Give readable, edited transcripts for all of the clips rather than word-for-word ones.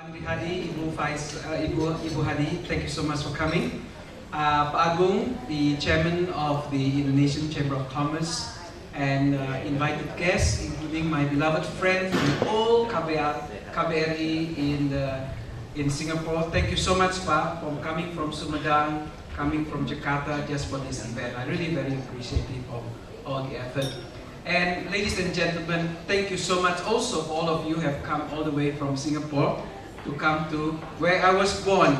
Hadi, Ibu Hadi, thank you so much for coming. Pak Agung, the chairman of the Indonesian Chamber of Commerce, and invited guests, including my beloved friend from all KBRI in Singapore. Thank you so much, Pak, for coming from Sumedang, coming from Jakarta just for this event. I really very appreciative of all the effort. And ladies and gentlemen, thank you so much also for all of you who have come all the way from Singapore to come to where I was born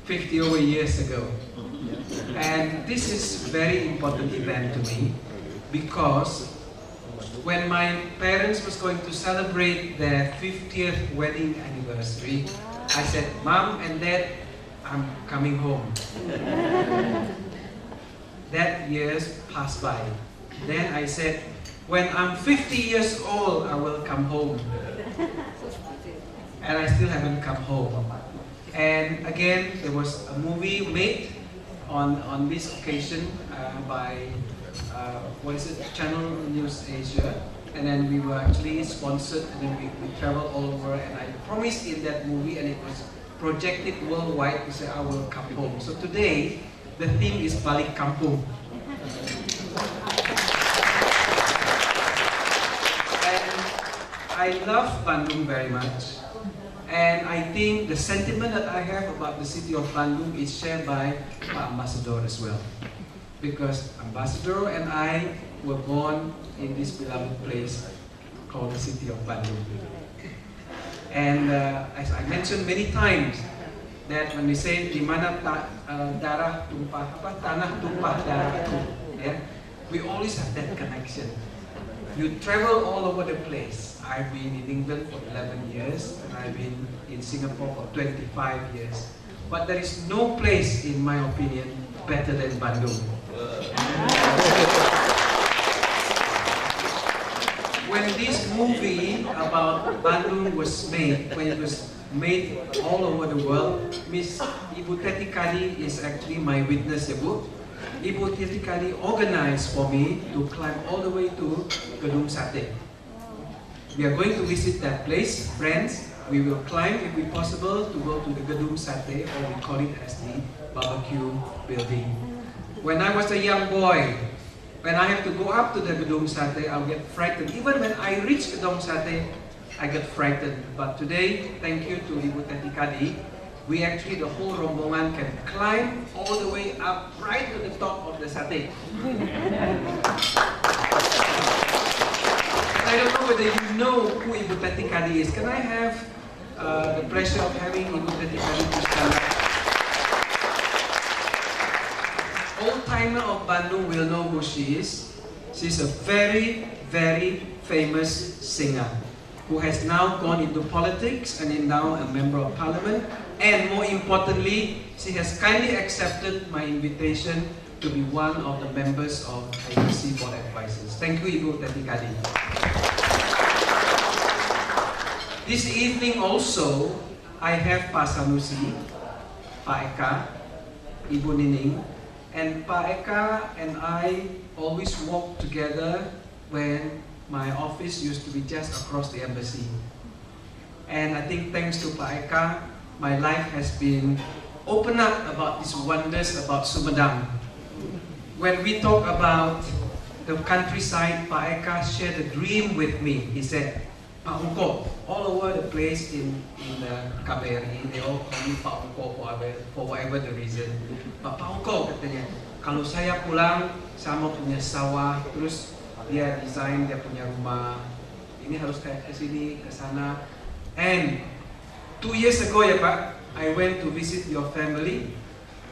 50 over years ago. And this is a very important event to me because when my parents was going to celebrate their 50th wedding anniversary, I said, Mom and Dad, I'm coming home. That years passed by. Then I said, when I'm 50 years old, I will come home. And I still haven't come home. And again, there was a movie made on this occasion by, what is it, Channel News Asia. And then we were actually sponsored, and then we traveled all over, and I promised in that movie, and it was projected worldwide, to say I will come home. So today, the theme is Balik Kampung. I love Bandung very much, and I think the sentiment that I have about the city of Bandung is shared by our ambassador as well, because ambassador and I were born in this beloved place called the city of Bandung. And as I mentioned many times, that when we say di mana tanah tumpah darahku, yeah, we always have that connection. You travel all over the place. I've been in England for 11 years, and I've been in Singapore for 25 years. But there is no place, in my opinion, better than Bandung. When this movie about Bandung was made, when it was made all over the world, Miss Ibu Setyadi is actually my witness, Ibu. Ibu Setyadi organized for me to climb all the way to Gedung Sate. We are going to visit that place, friends. We will climb, if it's possible, to go to the Gedung Sate, or we call it as the barbecue building. When I was a young boy, when I have to go up to the Gedung Sate, I'll get frightened. Even when I reach Gedung Sate, I get frightened. But today, thank you to Ibu Setyadi, we actually, the whole rombongan can climb all the way up right to the top of the sate. I don't know whether you know who Ibu Setyadi is. Can I have the pleasure of having Ibu Setyadi to stand up? Old-timer of Bandung will know who she is. She's a very, very famous singer who has now gone into politics and is now a member of parliament. And more importantly, she has kindly accepted my invitation to be one of the members of IBC Board Advisors. Thank you, Ibu Setyadi. This evening also, I have Pak Sanusi, Pak Eka, Ibu Nining, and Pak Eka and I always walk together when my office used to be just across the embassy. And I think thanks to Pak Eka, my life has been opened up about these wonders about Sumedang. When we talk about the countryside, Pak Eka shared a dream with me. He said, Pak Ongko, all over the place in KBRI, they all call me Pak Ongko for whatever the reason. Pak Ongko katanya, kalau saya pulang sama punya sawah, terus dia desain dia punya rumah, ini harus kayak ke sini, ke sana. And 2 years ago, ya Pak, I went to visit your family,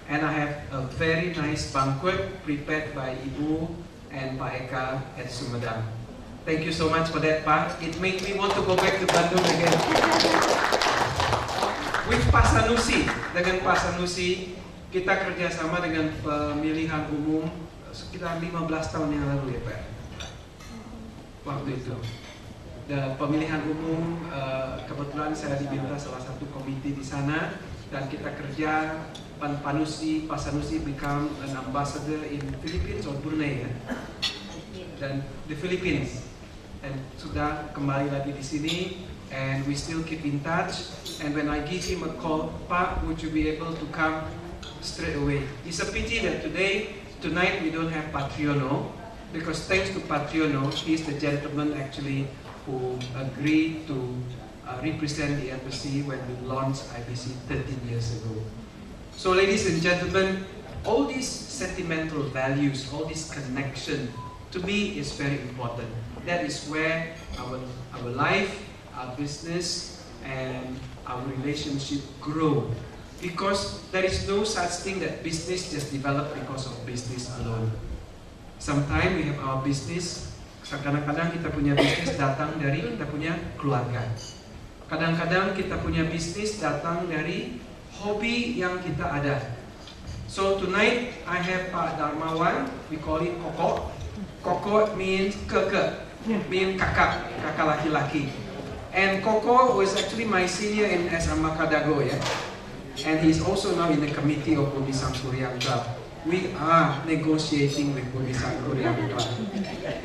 and I have a very nice banquet prepared by Ibu and Pak Eka at Sumedang. Thank you so much for that, Pak. It made me want to go back to Bandung again. With Pak Sanusi, dengan Pak Sanusi, kita kerjasama dengan pemilihan umum sekitar 15 tahun yang lalu, ya Pak. Waktu itu. Pemilihan umum, kebetulan saya diminta salah satu komite di sana, dan kita kerja. Pak Sanusi become an ambassador in Philippines or Brunei, ya? Dan the Philippines, dan sudah kembali lagi di sini. and we still keep in touch. And when I give him a call, "Pa, would you be able to come?" straight away. It's a pity that tonight we don't have Patriono, because thanks to Patriono, he's the gentleman actually who agreed to represent the embassy when we launched IBC 13 years ago. So ladies and gentlemen, all these sentimental values, all this connection, to me is very important. That is where our life, our business, and our relationship grow. Because there is no such thing that business just develop because of business alone. Sometimes we have our business, kadang-kadang kita punya bisnis datang dari kita punya keluarga. Kadang-kadang kita punya bisnis datang dari hobi yang kita ada. So tonight I have Pak Darmawan, we call it Koko. Koko means keke, means kakak laki-laki. And Koko was actually my senior in SMA Kadago, yeah? And he's also now in the committee of Bumi Sangkuriang Club. We are negotiating with Bumi Sangkuriang Club.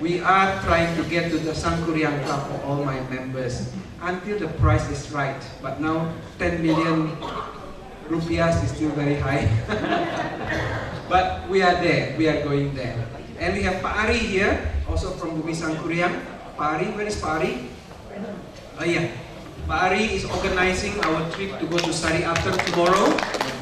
We are trying to get to the Sangkuriang Club for all my members until the price is right. But now 10 million rupiah is still very high. But we are there, we are going there. And we have Pak Ari here, also from Bumi Sangkuriang. Pak Ari, where is Pak Ari? Oh yeah. Pak Ari is organizing our trip to go to Sari Ater tomorrow.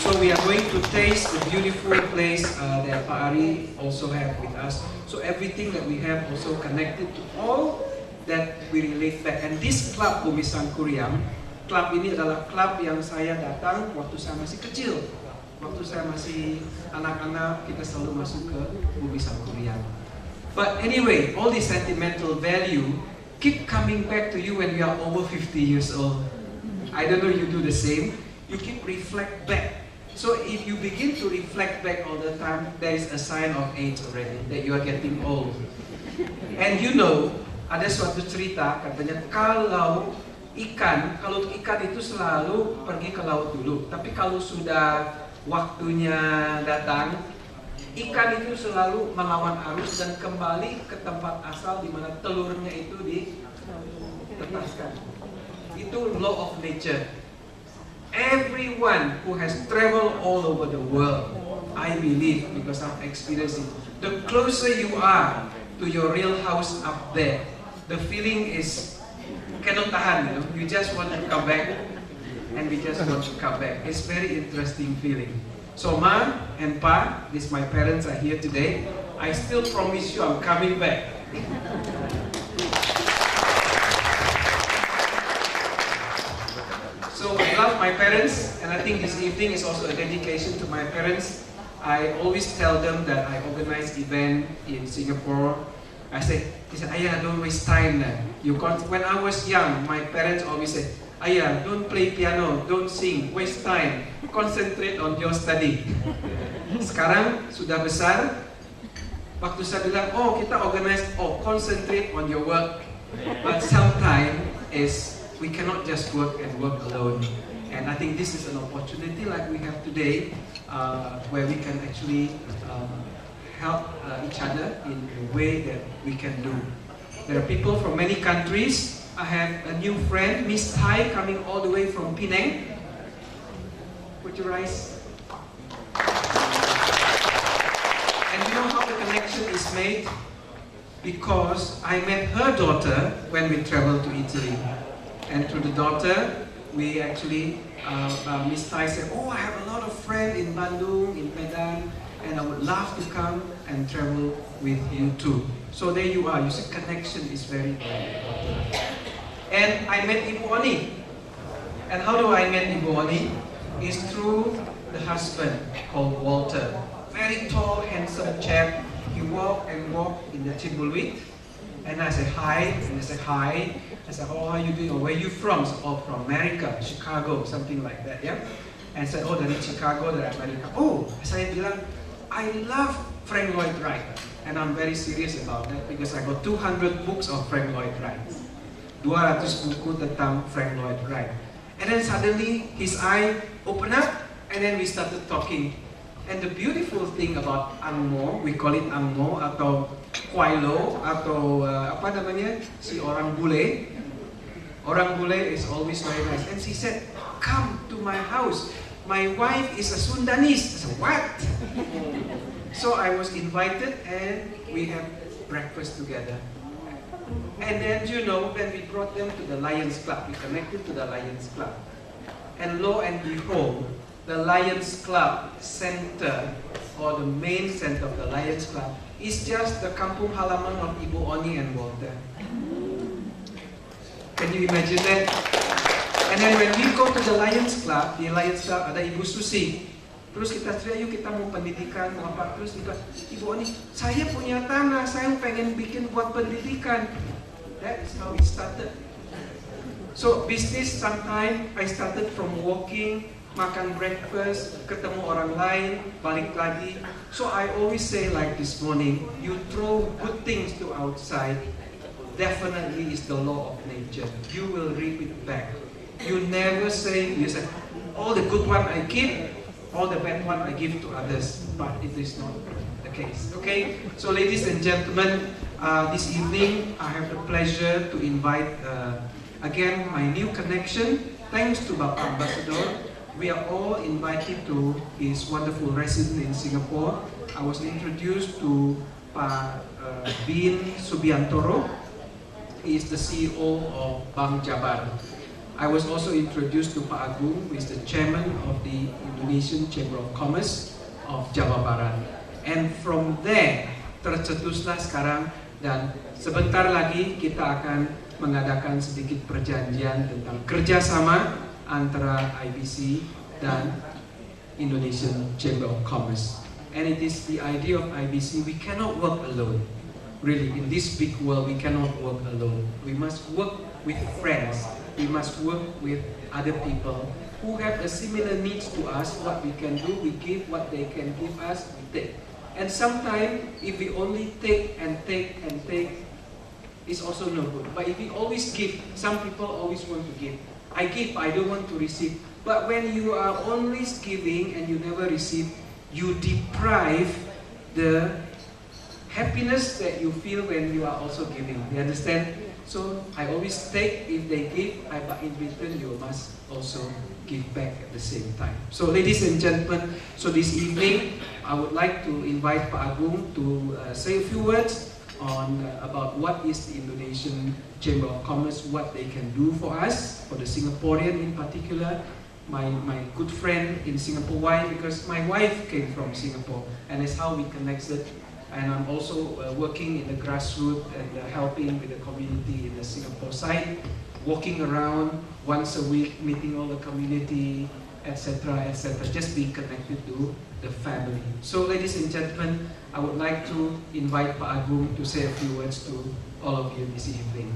So we are going to taste the beautiful place that Pak Ari also have with us. So everything that we have also connected to all that we relate back. And this club Bumi Sangkuriang, club ini adalah club yang saya datang waktu saya masih kecil. Waktu saya masih anak-anak, kita selalu masuk ke Bumi Sangkuriang. But anyway, all this sentimental value keep coming back to you when you are over 50 years old. I don't know you do the same. You keep reflect back. So if you begin to reflect back all the time, there is a sign of age already, that you are getting old. And you know, ada suatu cerita katanya kalau ikan itu selalu pergi ke laut dulu, tapi kalau sudah waktunya datang, ikan itu selalu melawan arus dan kembali ke tempat asal di mana telurnya itu ditetaskan. Itu law of nature. Everyone who has traveled all over the world, I believe, because I've experienced it, the closer you are to your real house up there, the feeling is cannot tahan, you know? You just want to come back, and we just want to come back. It's very interesting feeling. So Ma and Pa, this my parents are here today. I still promise you I'm coming back. So I love my parents, and I think this evening is also a dedication to my parents. I always tell them that I organize event in Singapore. I say, "Ayah, don't waste time." When I was young, my parents always said, "Ayah, don't play piano, don't sing, waste time. Concentrate on your study." Sekarang sudah besar, waktu saya bilang, "Oh, kita organize, concentrate on your work." But sometimes we cannot just work and work alone. And I think this is an opportunity like we have today, where we can actually help each other in a way that we can do. There are people from many countries. I have a new friend, Miss Thai, coming all the way from Penang. Would you rise? And you know how the connection is made? Because I met her daughter when we traveled to Italy. And through the daughter, we actually, Miss Thai said, "Oh, I have a lot of friends in Bandung, in Medan, and I would love to come and travel with you too." So there you are. You see, connection is very, very important. And I met Ibu Oni. And how do I met Ibu Oni? Is through the husband called Walter. Very tall, handsome chap. He walked and walked in the Timbuluit. And I said hi, and they said hi. I said, "Oh, how are you doing? Where are you from?" So, "Oh, from America, Chicago," something like that, yeah. And I said, "Oh, dari Chicago, dari Amerika." Oh, saya bilang, "I love Frank Lloyd Wright," and I'm very serious about that because I got 200 books of Frank Lloyd Wright. 200 buku tentang Frank Lloyd Wright. And then suddenly his eye opened up, and then we started talking. And the beautiful thing about Angmo, we call it Angmo atau Kwailo atau apa namanya si orang bule. Orang bule is always very nice. And she said, come to my house. My wife is a Sundanese. I said, what? So I was invited and we had breakfast together. And then, you know, when we brought them to the Lions Club, we connected to the Lions Club. And lo and behold, the Lions Club center, or the main center of the Lions Club, is just the kampung halaman of Ibu Oni and Walter. Can you imagine that? And then when we go to the Lions Club, di Lions Club ada Ibu Susi. Terus kita cerita, yuk kita mau pendidikan, mau apa. Terus kita, Ibu Oni, saya punya tanah, saya pengen bikin buat pendidikan. That is how it started. So business sometimes I started from walking, makan breakfast, ketemu orang lain, balik lagi. So I always say like this morning, you throw good things to outside, definitely is the law of nature. You will reap it back. You never say, you say, all the good one I keep, all the bad one I give to others. But it is not the case. Okay? So ladies and gentlemen, this evening I have the pleasure to invite again my new connection. Thanks to Bapak Ambassador, we are all invited to his wonderful residence in Singapore. I was introduced to Pak Bin Subiantoro. He is the CEO of Bank Jabar. I was also introduced to Pak Agung, who is the chairman of the Indonesian Chamber of Commerce of Jawa Barat. And from there, tercetuslah sekarang, dan sebentar lagi kita akan mengadakan sedikit perjanjian tentang kerjasama antara IBC dan Indonesian Chamber of Commerce. And it is the idea of IBC, we cannot work alone. Really, in this big world, we cannot work alone. We must work with friends. We must work with other people who have a similar needs to us. What we can do, we give. What they can give us, we take. And sometimes, if we only take and take and take, it's also no good. But if we always give, some people always want to give. I give, I don't want to receive. But when you are always giving and you never receive, you deprive the happiness that you feel when you are also giving. You understand? So I always take if they give, but in return you must also give back at the same time. So ladies and gentlemen, so this evening I would like to invite Pak Agung to say a few words on about what is the Indonesian Chamber of Commerce, what they can do for us, for the Singaporean in particular. My good friend in Singapore. Why? Because my wife came from Singapore, and that's how we connected. And I'm also working in the grassroots and helping with the community in the Singapore side, walking around once a week, meeting all the community, etc., etc. Just being connected to the family. So, ladies and gentlemen, I would like to invite Pak Agung to say a few words to all of you this evening.